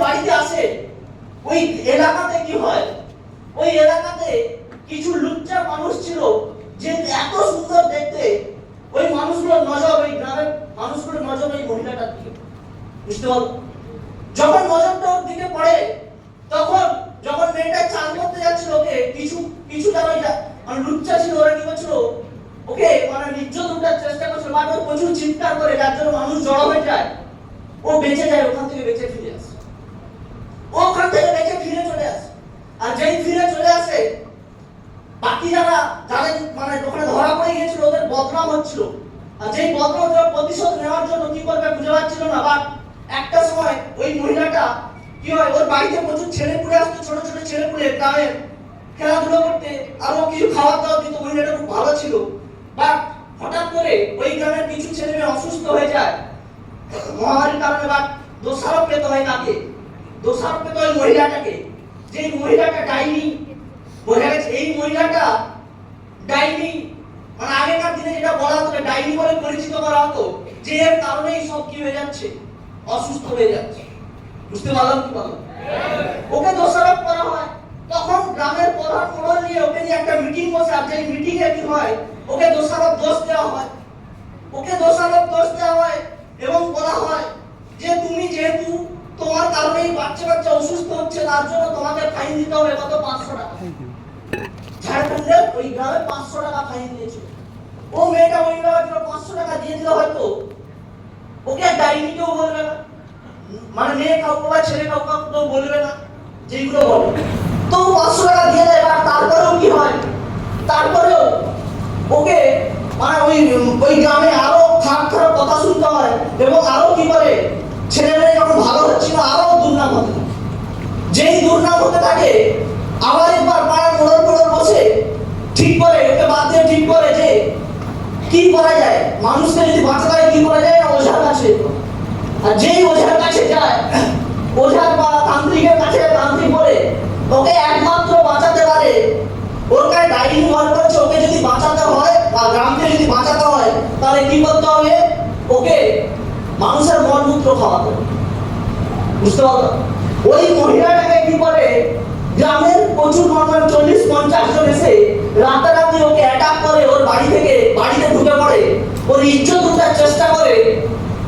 বাড়িতে আসে, ওই এলাকাতে কি হয়, ওই এলাকাতে কিছু লুচ্চা মানুষ ছিল যে এত সুন্দর দেখতে, ওই মানুষগুলোর নজর, ওই গ্রামের মানুষগুলোর নজর ওই মহিলাটার দিকে। বুঝতে পারো, যখন নজরটা ওর দিকে পড়ে, তখন যখন মেয়েটা চান করতে যাচ্ছিল, ওকে কিছু যারা মানে লুচ্চা ছিল, ওরা কি করছিল, ওকে মানে নির্জন উঠার চেষ্টা করছিল, বাট ও প্রচুর চিৎকার করে, যার জন্য মানুষ জড়ো হয়ে যায়। ও বেঁচে যায়, ওখান থেকে বেঁচে ফিরে আসে, ওখান থেকে বেঁচে ফিরে চলে আসে। আর যেই ফিরে চলে আসে, বাকি যাদের মানে ওখানে ধরা পড়ে গিয়েছিল, ওদের বদনাম হচ্ছিল। আর যেই বদনাম প্রতিশোধ নেওয়ার জন্য কি করবে বুঝে পাচ্ছিল না। বাট একটা সময় ওই মহিলাটা কি হয়, ওর বাড়িতে প্রচুর ছেলে পুলে আসতো, ছোট ছোট ছেলে পুলে গ্রামে খেলাধুলো করতে, আরো কিছু খাবার দাবার দিত। মহিলাটা খুব ভালো ছিল। বাট হঠাৎ করে ওই গ্রামের কিছু ছেলে মেয়ে অসুস্থ হয়ে যায় মহামারীর কারণে। বাট দোষারোপ পেতে হয় কাকে? দোষারোপ পেতে হয় মহিলাটাকে। যে মহিলাটা ডাইনি, বোঝা গেছে এই মহিলাটা ডাইনি, মানে আগেকার দিনে যেটা বলা হতো ডাইনি বলে পরিচিত করা হতো, যে এর কারণেই সব কি হয়ে যাচ্ছে, অসুস্থ হয়ে যাচ্ছে। বুঝতে পারলাম কি বলো? ওকে দোষারোপ করা হয়। তখন গ্রামের প্রধান মোড়ল নিয়ে ওকে নিয়ে একটা মিটিং বসে, আর সেই মিটিং এ কি হয়, ওকে দোষারোপ দোষ দেওয়া হয়। ওকে দোষারোপ দোষ দেওয়া হয় এবং বলা হয় যে তুমি যেহেতু তোমার কারণেই বাচ্চা অসুস্থ হচ্ছে, তার জন্য তোমাকে ফাইন দিতে হবে কত, 500 টাকা। ঝাড়খণ্ডের ওই গ্রামে 500 টাকা ফাইন দিয়েছিল। ও মেয়েটা ওই গ্রামে 500 টাকা দিয়ে দিলে হয়তো ওকে ডাইনি কেউ বলবে না, মানে মেয়ে কাউকে বা ছেলে কাউকে কেউ বলবে না যেগুলো বলে। তো 500 টাকা দিয়ে দেয়। আর তারপরেও কি হয়, তারপরেও ওকে মানে ওই গ্রামে আরো খারাপ খারাপ কথা শুনতে হয়, এবং আরো কি করে ছেলে মেয়ে যখন ভালো হচ্ছিল আরো দুর্নাম হতে থাকে। যেই দুর্নাম হতে থাকে, আবার একবার পাড়ার মোড়ল বসে ঠিক করে, ওকে বাদ দিয়ে ঠিক করে যে কি করা যায়, মানুষকে যদি বাঁচাতে হয় কি করা যায়, না ওঝার কাছে। আর যেই ওঝার কাছে যায়, ওঝার বা তান্ত্রিকের কাছে, তান্ত্রিক বলে ওকে একমাত্র বাঁচাতে পারে, ওর কাছে ডাইনি ঘর করছে, ওকে যদি বাঁচাতে হয় বা গ্রামকে যদি বাঁচাতে হয়, তাহলে কি করতে হবে, ওকে মানুষের মলমূত্র খাওয়াতে হবে। বুঝতে পারলো? ওই মহিলাটাকে কি করে, গ্রামের প্রচুর মানুষ 40-50 জন এসে রাতারাতি ওকে অ্যাটাক করে, ওর বাড়িতে ঢুকে পড়ে, ওর ইজ্জত লুটার চেষ্টা করে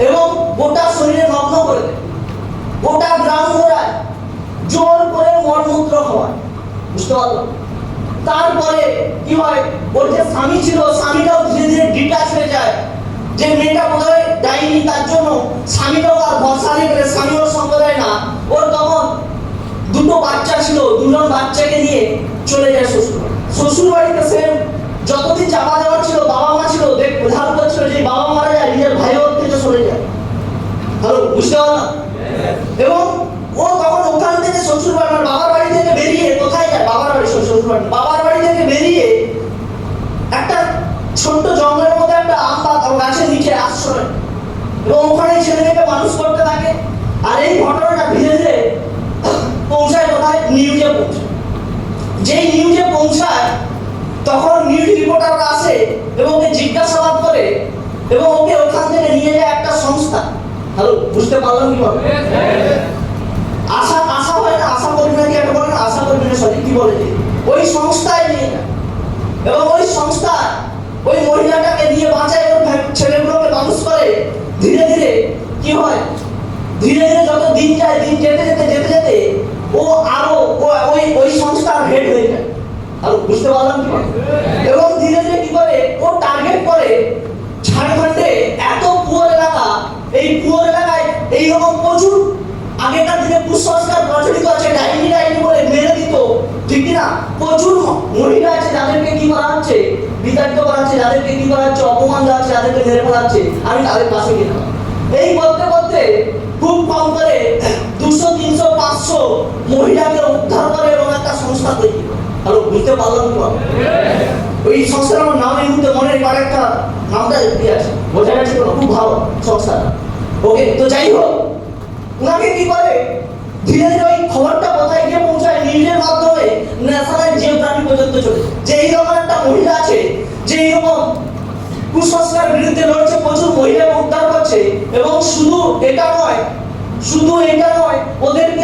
এবং গোটা শরীরে নগ্ন করে দেয়, গোটা গ্রাম ঘোরায়, জোর করে মলমূত্র খাওয়ায়। বুঝতে পারলো? তারপরে কি হয়, ওর যে স্বামী ছিল, স্বামীটাও ধীরে ধীরে ডিটাচ হয়ে যায়। যে মেয়েটা বোধহয় ডাইনি, তার জন্য স্বামীটাও আর ভরসা নেই বলে স্বামী ওর সঙ্গ দেয় না। ওর তখন দুটো বাচ্চা ছিল, দুজন বাচ্চাকে নিয়ে চলে যায় শ্বশুর বাড়িতে। সে যতদিন চাপা দেওয়ার ছিল, বাবা মা ছিল, ধার করছিল, যে বাবা মারা যায় নিজের ভাই ওর থেকে চলে যায়। হ্যালো, বুঝতে পারলাম? এবং ও তখন ওখান থেকে শ্বশুর বাড়ি, বাবার বাড়ি থেকে বেরিয়ে কোথায় যায়, বাবার বাড়ি থেকে বেরিয়ে একটা ছোট্ট জঙ্গলের মধ্যে একটা আম গাছের নিচে আশ্রয়, এবং ওখানে ছেলে মেয়েকে মানুষ করতে থাকে। আর এই ঘটনাটা ধীরে ধীরে পৌঁছায় কোথায়, নিউজে পৌঁছায়। যেই নিউজে পৌঁছায়, তখন নিউজ রিপোর্টাররা আসে এবং ওকে জিজ্ঞাসাবাদ করে, এবং ওকে ওখান থেকে নিয়ে যায় একটা সংস্থা। হ্যালো, বুঝতে পারলাম কি বলে? আশা হয় না, আশা করবি না, কি একটা বলে না, আশা করবি না, সঠিক কি বলে, ওই সংস্থায় নিয়ে যায়। এবং ওই সংস্থা ওই মহিলাটাকে নিয়ে বাঁচায় এবং ছেলেগুলোকে মানুষ করে। ধীরে ধীরে কি হয়, ধীরে ধীরে যত দিন যায়, দিন যেতে যেতে ও আরো ওই সংস্থার হেড হয়ে যায়। আর বুঝতে পারলাম কি? এবং ধীরে ধীরে কি করে, ও টার্গেট করে ঝাড়খণ্ডে এত পুয়ার এলাকা, এই পুয়ার এলাকায় এইরকম প্রচুর আগেকার দিনে কুসংস্কার প্রচলিত আছে, ডাইনি বলে মেরে দিত, ঠিক না? প্রচুর মহিলা আছে যাদেরকে কি করা হচ্ছে, বিতাড়িত করা হচ্ছে, যাদেরকে কি করা হচ্ছে, অপমান দেওয়া হচ্ছে, যাদেরকে মেরে ফেলা হচ্ছে। আমি তাদের পাশে গেলাম। এই করতে করতে খুব কম করে 200, 300, 500 মহিলাকে উদ্ধার করে এবং একটা সংস্থা তৈরি করে। হ্যালো, বুঝতে পারলাম কি? ওই সংস্থার আমার নাম এই মুহূর্তে মনে পড়ে, একটা নামটা দিয়ে আছে, বোঝা গেছে? খুব ভালো সংস্থাটা। ওকে, তো যাই হোক, ওনাকে কি করে, ধীরে ধীরে ওই খবরটা কোথায় গিয়ে পৌঁছায়, নিউজের মাধ্যমে ন্যাশনাল জিওগ্রাফি পর্যন্ত চলে। যে এইরকম একটা মহিলা আছে, যে এইরকম কুসংস্কার বিরুদ্ধে লড়ছে, প্রচুর মহিলা উদ্ধার করছে। এবং শুধু এটা নয়, ওদেরকে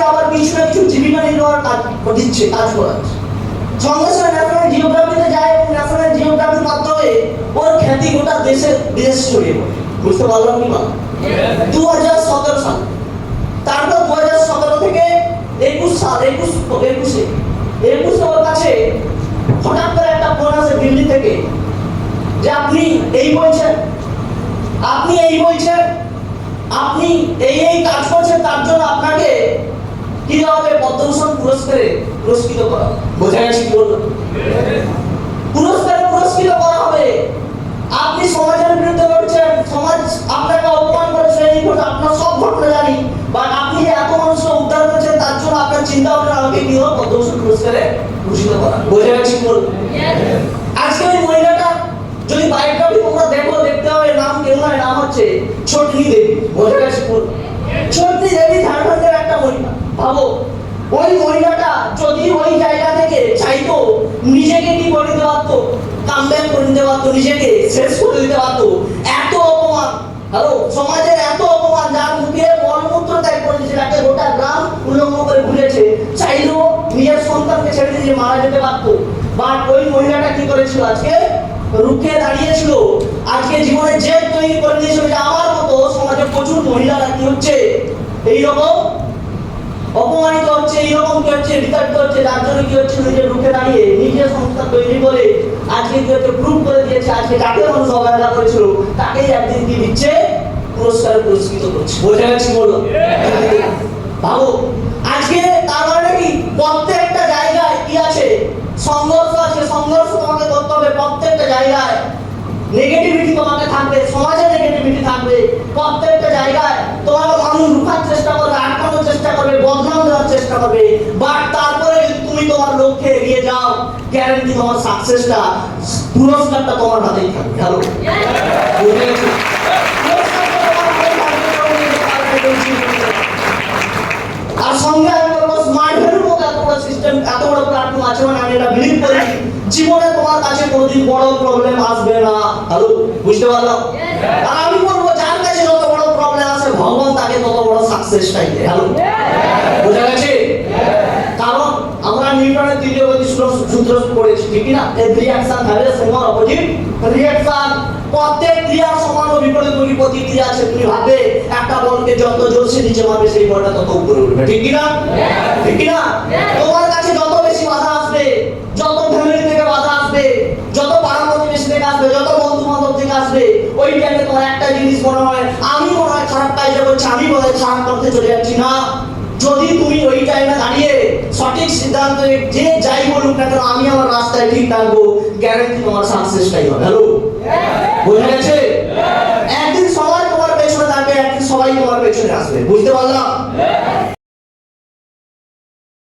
তোমার কাজ দিচ্ছে, কাজ করাচ্ছে। সঙ্গে সঙ্গে ন্যাশনাল জিওগ্রাফিতে যায় এবং ন্যাশনাল জিওগ্রাফির মাধ্যমে ওর খ্যাতি গোটা দেশে বিদেশ ছড়িয়ে পড়ে। বুঝতে পারলাম কি মা? 2017 সাল, তারপর 2017 থেকে 21 সাল, 21 ওর কাছে হঠাৎ করে একটা ফোন আসে দিল্লি থেকে যে আপনি এই বলছেন, আপনি এই বলছেন, আপনি এই কাজ করছেন, তার জন্য আপনাকে কি দেওয়া হবে? পদ্মভূষণ পুরস্কারে পুরস্কৃত করা। বোঝা গেছে কি বলবো? পুরস্কারে পুরস্কৃত করা হবে। আপনি সমাজের বিরুদ্ধে লড়ছেন, সমাজ আপনাকে অপমান করেছে, এই ঘটনা আপনার সব ঘটনা জানি, বাট আপনি যে এত মানুষকে উদ্ধার করেছেন তার জন্য আপনার চিন্তা ভাবনা আমাকে কি হবে? পদ্মভূষণ পুরস্কারে ভূষিত করা। বোঝা গেছে কি বলবো? আজকে ওই মহিলাটা যদি বায়োগ্রাফি তোমরা দেখো, দেখতে হবে নাম কেউ নয়, নাম হচ্ছে ছোটনি দেবী। বোঝা গেছে কি বলবো? ছোটনি দেবী ঝাড়খণ্ডের একটা মহিলা। ভাবো ওই মহিলাটা যদি ওই জায়গা থেকে চাইতো নিজেকে কি করে দিতে পারতো? কামব্যাক করে দিতে পারতো, নিজেকে শেষ করে দিতে পারতো। এত অপমান, হ্যালো, সমাজের এত অপমান, যার মুখে মলমূত্র ত্যাগ করেছে, যাকে গোটা গ্রাম উল্লঙ্ঘ করে ঘুরেছে, চাইলেও নিজের সন্তানকে ছেড়ে দিয়ে মারা যেতে পারতো। বাট ওই মহিলাটা কি করেছিল? আজকে রুখে দাঁড়িয়েছিল। আজকে জীবনে জেদ তৈরি করে দিয়েছিল যে আমার মতো সমাজে প্রচুর মহিলারা কি হচ্ছে, এইরকম অপমানিত হচ্ছে, এইরকম কি হচ্ছে, বিতাড়িত হচ্ছে, যার জন্য কি হচ্ছে নিজের রুখে দাঁড়িয়ে নিজের সংস্থা তৈরি করে আজকে কি হচ্ছে প্রুভ করে দিয়েছে। আজকে যাকে মানুষ অবহেলা করেছিল তাকেই একদিন কি দিচ্ছে? পুরস্কার পুরস্কৃত করছে। বোঝা গেছে বলো? ভাবো আজকে তার মানে কি প্রত্যেকটা জায়গায় কি আছে? সংঘর্ষ আছে। সংঘর্ষ তোমাকে করতে হবে প্রত্যেকটা জায়গায়। নেগেটিভিটি তোমাকে থাকবে, সমাজে নেগেটিভিটি থাকবে, প্রত্যেকটা জায়গায় তোমাকে মানুষ রুখার চেষ্টা করবে, আটকানোর চেষ্টা করবে, বদনাম দেওয়ার চেষ্টা করবে, বাট তারপরে যদি তুমি তোমার লক্ষ্যে এগিয়ে যাও, গ্যারান্টি তোমার সাকসেসটা, পুরস্কারটা তোমার হাতেই থাকবে। হ্যালো, বুঝে গেছো? আর সঙ্গে আমি বলবো স্মার্ট ভ্যালুর মতো এত বড় সিস্টেম, এত বড় প্ল্যাটফর্ম আছে, মানে আমি এটা বিলিভ করি জীবনে তোমার কাছে কোনোদিন বড় প্রবলেম আসবে না। হ্যালো, বুঝতে পারলাম? আর আমি বলবো যার কাছে যত বড় প্রবলেম আসে ভগবান তাকে তত বড় সাকসেসটাই দেয়। হ্যালো, বুঝা গেছে? কারণ আমরা নিউটনের তৃতীয় গতি সূত্র পড়েছি, ঠিক না? Every action has a same opposite reaction. প্রত্যেক ক্রিয়ার সমান ও বিপরীত প্রতিক্রিয়া আছে। তুমি ভাবে একটা বলকে যত জোরসে নিচে মারবে সেই বলটা তত উপরে উঠবে, ঠিক কি না? ঠিক কি না? তোমার কাছে যত বেশি বাধা আসবে, যত ফ্যামিলি থেকে বাধা আসবে, যত পাড়া প্রতিবেশী থেকে আসবে, যত বন্ধু বান্ধব থেকে আসবে, ওই টাইমে তোমার একটা জিনিস মনে হয় আমি মনে হয় খারাপ কাজ করছি, আমি মনে হয় খারাপ করতে চলে যাচ্ছি না। যদি তুমি ওই টাইমে দাঁড়িয়ে সঠিক সিদ্ধান্ত যে যাই বলুক না কেন আমি আমার রাস্তায় ঠিক থাকবো, গ্যারান্টি তোমার সাকসেসটাই হবে। হ্যালো, বুঝে গেছে? একদিন সবাই তোমার পেছনে থাকবে, একদিন সবাই তোমার পেছনে আসবে। বুঝতে পারলাম?